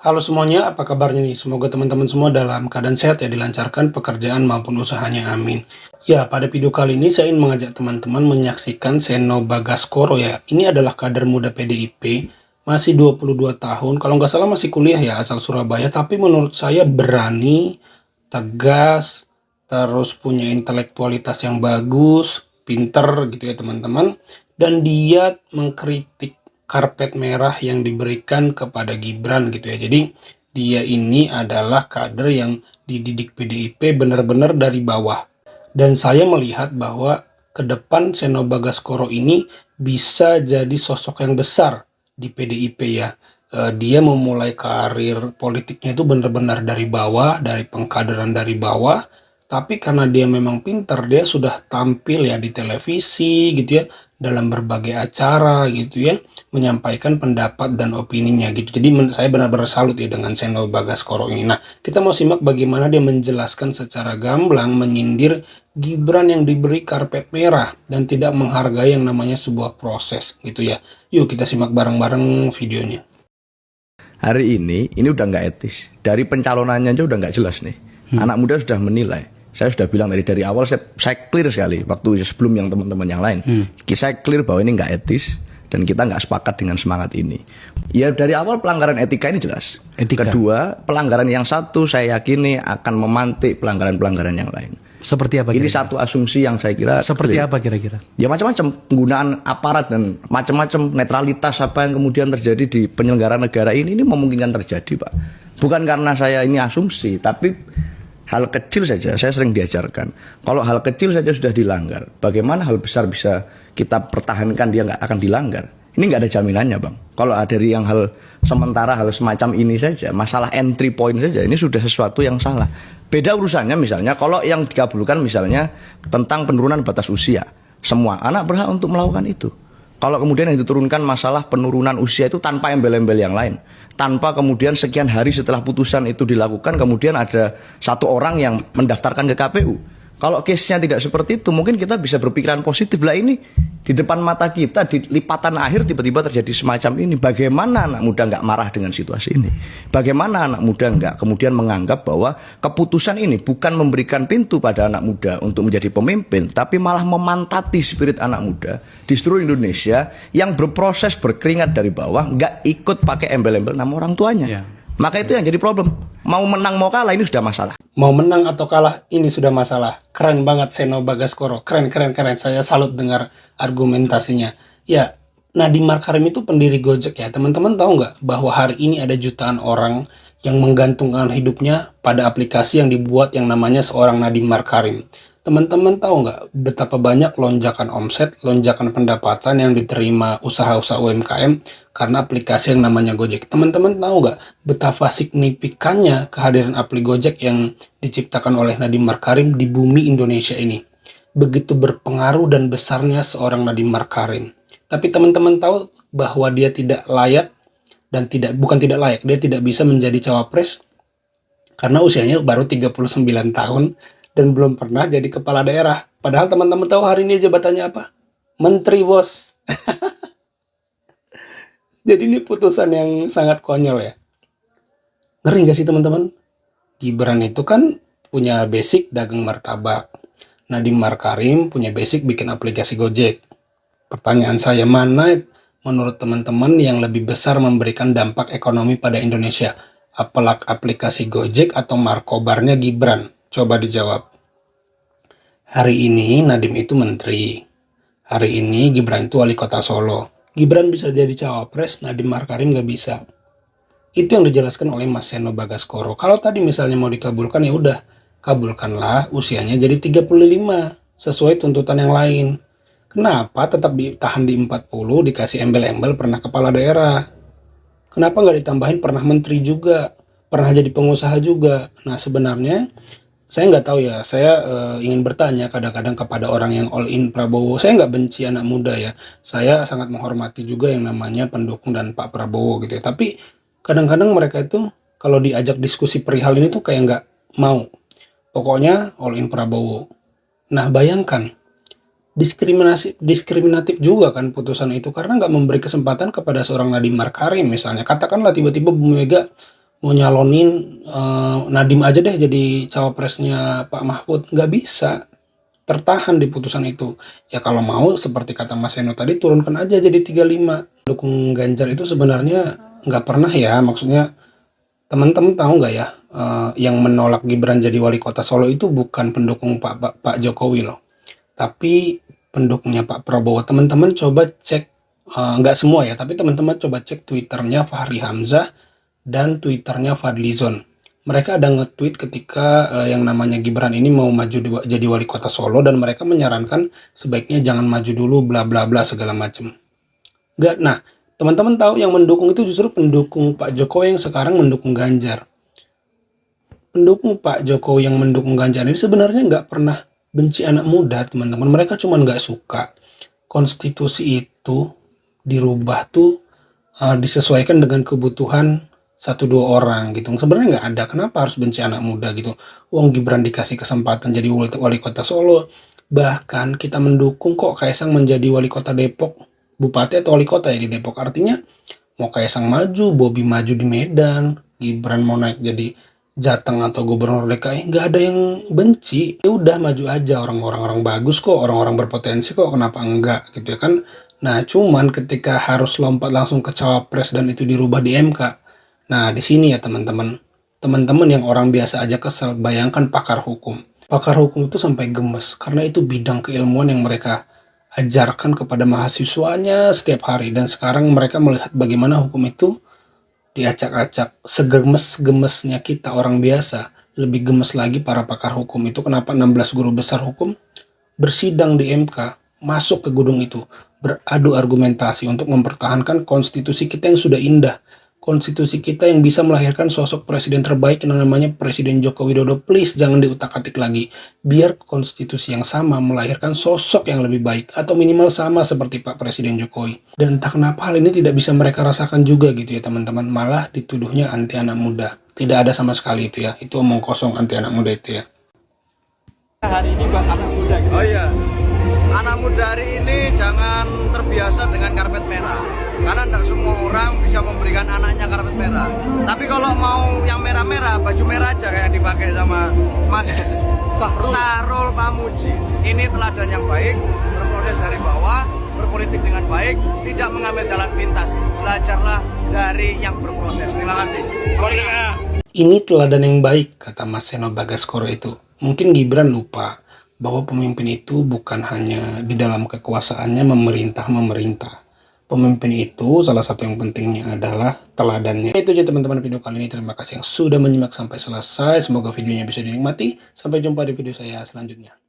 Halo semuanya, apa kabarnya nih? Semoga teman-teman semua dalam keadaan sehat ya, dilancarkan pekerjaan maupun usahanya, amin. Ya, pada video kali ini saya ingin mengajak teman-teman menyaksikan Seno Bagaskoro ya. Ini adalah kader muda PDIP, masih 22 tahun, kalau nggak salah masih kuliah ya, asal Surabaya, tapi menurut saya berani, tegas, terus punya intelektualitas yang bagus, pinter gitu ya teman-teman, dan dia mengkritik karpet merah yang diberikan kepada Gibran gitu ya. Jadi dia ini adalah kader yang dididik PDIP benar-benar dari bawah. Dan saya melihat bahwa ke depan Seno Bagaskoro ini bisa jadi sosok yang besar di PDIP ya. Dia memulai karir politiknya itu benar-benar dari bawah, dari pengkaderan dari bawah, tapi karena dia memang pinter, dia sudah tampil ya di televisi gitu ya, dalam berbagai acara gitu ya, menyampaikan pendapat dan opininya gitu. Jadi saya benar-benar salut ya dengan Seno Bagaskoro ini. Nah, kita mau simak bagaimana dia menjelaskan secara gamblang, menyindir Gibran yang diberi karpet merah dan tidak menghargai yang namanya sebuah proses gitu ya. Yuk kita simak bareng-bareng videonya. Hari ini udah nggak etis. Dari pencalonannya aja udah nggak jelas nih. Anak muda sudah menilai. Saya sudah bilang dari awal saya clear sekali waktu sebelum yang teman-teman yang lain. Saya clear bahwa ini nggak etis dan kita nggak sepakat dengan semangat ini. Ya dari awal pelanggaran etika ini jelas. Etika. Kedua, pelanggaran yang satu saya yakini akan memantik pelanggaran-pelanggaran yang lain. Seperti apa Ini kira-kira? satu asumsi yang saya kira Seperti clear. apa kira-kira? Ya macam-macam penggunaan aparat dan macam-macam netralitas apa yang kemudian terjadi di penyelenggara negara ini memungkinkan terjadi, Pak. Bukan karena saya ini asumsi, tapi hal kecil saja saya sering diajarkan. Kalau hal kecil saja sudah dilanggar, bagaimana hal besar bisa kita pertahankan dia nggak akan dilanggar? Ini nggak ada jaminannya, Bang. Kalau ada dari yang hal sementara, hal semacam ini saja, masalah entry point saja, ini sudah sesuatu yang salah. Beda urusannya misalnya, kalau yang dikabulkan misalnya tentang penurunan batas usia. Semua anak berhak untuk melakukan itu. Kalau kemudian yang diturunkan masalah penurunan usia itu tanpa embel-embel yang lain. Tanpa kemudian sekian hari setelah putusan itu dilakukan, kemudian ada satu orang yang mendaftarkan ke KPU. Kalau case-nya tidak seperti itu, mungkin kita bisa berpikiran positif. Lah ini di depan mata kita, di lipatan akhir tiba-tiba terjadi semacam ini. Bagaimana anak muda nggak marah dengan situasi ini? Bagaimana anak muda nggak kemudian menganggap bahwa keputusan ini bukan memberikan pintu pada anak muda untuk menjadi pemimpin, tapi malah memantati spirit anak muda di seluruh Indonesia yang berproses berkeringat dari bawah, nggak ikut pakai embel-embel nama orang tuanya. Ya. Maka itu yang jadi problem. Mau menang mau kalah ini sudah masalah. Mau menang atau kalah, ini sudah masalah. Keren banget Seno Bagaskoro. Keren. Saya salut dengar argumentasinya. Ya, Nadiem Makarim itu pendiri Gojek ya. Teman-teman tahu nggak bahwa hari ini ada jutaan orang yang menggantungkan hidupnya pada aplikasi yang dibuat yang namanya seorang Nadiem Makarim. Teman-teman tahu nggak betapa banyak lonjakan omset, lonjakan pendapatan yang diterima usaha-usaha UMKM karena aplikasi yang namanya Gojek. Teman-teman tahu nggak betapa signifikannya kehadiran aplikasi Gojek yang diciptakan oleh Nadiem Makarim di bumi Indonesia ini? Begitu berpengaruh dan besarnya seorang Nadiem Makarim. Tapi teman-teman tahu bahwa dia tidak layak dan bukan tidak layak, dia tidak bisa menjadi cawapres karena usianya baru 39 tahun dan belum pernah jadi kepala daerah. Padahal teman-teman tahu hari ini jabatannya apa? Menteri, bos. Jadi ini putusan yang sangat konyol ya. Ngeri nggak sih teman-teman? Gibran itu kan punya basic dagang martabak. Nadiem Makarim punya basic bikin aplikasi Gojek. Pertanyaan saya, mana menurut teman-teman yang lebih besar memberikan dampak ekonomi pada Indonesia? Aplikasi Gojek atau markobarnya Gibran? Coba dijawab. Hari ini Nadiem itu menteri. Hari ini Gibran itu wali kota Solo. Gibran bisa jadi cawapres, Nadiem Makarim nggak bisa. Itu yang dijelaskan oleh Mas Seno Bagaskoro. Kalau tadi misalnya mau dikabulkan, ya udah, kabulkanlah usianya jadi 35 sesuai tuntutan yang lain. Kenapa tetap ditahan di 40, dikasih embel-embel pernah kepala daerah? Kenapa nggak ditambahin pernah menteri juga, pernah jadi pengusaha juga? Nah sebenarnya saya nggak tahu ya, saya ingin bertanya kadang-kadang kepada orang yang all in Prabowo. Saya nggak benci anak muda ya, saya sangat menghormati juga yang namanya pendukung dan Pak Prabowo gitu ya. Tapi kadang-kadang mereka itu kalau diajak diskusi perihal ini tuh kayak nggak mau. Pokoknya all in Prabowo. Nah bayangkan, diskriminatif juga kan putusan itu karena nggak memberi kesempatan kepada seorang Nadiem Makarim misalnya. Katakanlah tiba-tiba Bu Mega mau nyalonin Nadiem aja deh jadi cawapresnya Pak Mahfud. Nggak bisa tertahan di putusan itu. Ya kalau mau seperti kata Mas Eno tadi turunkan aja jadi 35. Dukung Ganjar itu sebenarnya nggak pernah ya, maksudnya teman-teman tahu nggak ya, yang menolak Gibran jadi wali kota Solo itu bukan pendukung Pak Jokowi loh, tapi pendukungnya Pak Prabowo. Teman-teman coba cek, nggak semua ya, tapi teman-teman coba cek Twitternya Fahri Hamzah dan Twitternya Fadlizon. Mereka ada nge-tweet ketika yang namanya Gibran ini mau maju jadi wali kota Solo, dan mereka menyarankan sebaiknya jangan maju dulu bla bla bla segala macam. Nggak, nah teman-teman tahu yang mendukung itu justru pendukung Pak Jokowi yang sekarang mendukung Ganjar. Pendukung Pak Jokowi yang mendukung Ganjar ini sebenarnya nggak pernah benci anak muda, teman-teman. Mereka cuma nggak suka konstitusi itu dirubah tuh, disesuaikan dengan kebutuhan satu dua orang gitu. Sebenarnya nggak ada, kenapa harus benci anak muda gitu. Wong Gibran dikasih kesempatan jadi wali kota Solo, bahkan kita mendukung kok Kaisang menjadi wali kota Depok, bupati atau wali kota ya di Depok. Artinya mau Kaisang maju, Bobi maju di Medan, Gibran mau naik jadi Jateng atau gubernur DKI, nggak ada yang benci. Ya udah maju aja, orang-orang bagus kok, orang-orang berpotensi kok, kenapa enggak gitu ya kan. Nah cuman ketika harus lompat langsung ke cawapres dan itu dirubah di MK, nah di sini ya teman-teman yang orang biasa aja kesel. Bayangkan pakar hukum itu sampai gemes karena itu bidang keilmuan yang mereka ajarkan kepada mahasiswanya setiap hari, dan sekarang mereka melihat bagaimana hukum itu diacak-acak. Segemes-gemesnya kita orang biasa, lebih gemes lagi para pakar hukum itu. Kenapa 16 guru besar hukum bersidang di MK, masuk ke gedung itu, beradu argumentasi untuk mempertahankan konstitusi kita yang sudah indah, konstitusi kita yang bisa melahirkan sosok presiden terbaik yang namanya Presiden Joko Widodo. Please jangan diutak-atik lagi, biar konstitusi yang sama melahirkan sosok yang lebih baik, atau minimal sama seperti Pak Presiden Jokowi. Dan entah kenapa hal ini tidak bisa mereka rasakan juga gitu ya teman-teman, malah dituduhnya anti anak muda. Tidak ada sama sekali itu ya, itu omong kosong anti anak muda itu ya. Hari ini buat anak muda gitu. Oh iya, anak muda hari ini jangan terbiasa dengan karpet merah, karena tidak semua orang bisa memberikan anaknya karpet merah. Tapi kalau mau yang merah-merah, baju merah aja kayak dipakai sama Mas Sahrul Pamuji. Ini teladan yang baik, berproses dari bawah, berpolitik dengan baik, tidak mengambil jalan pintas. Belajarlah dari yang berproses. Terima kasih. Ini teladan yang baik, kata Mas Seno Bagaskoro itu. Mungkin Gibran lupa bahwa pemimpin itu bukan hanya di dalam kekuasaannya memerintah. Pemimpin itu salah satu yang pentingnya adalah teladannya. Itu aja teman-teman video kali ini. Terima kasih yang sudah menyimak sampai selesai. Semoga videonya bisa dinikmati. Sampai jumpa di video saya selanjutnya.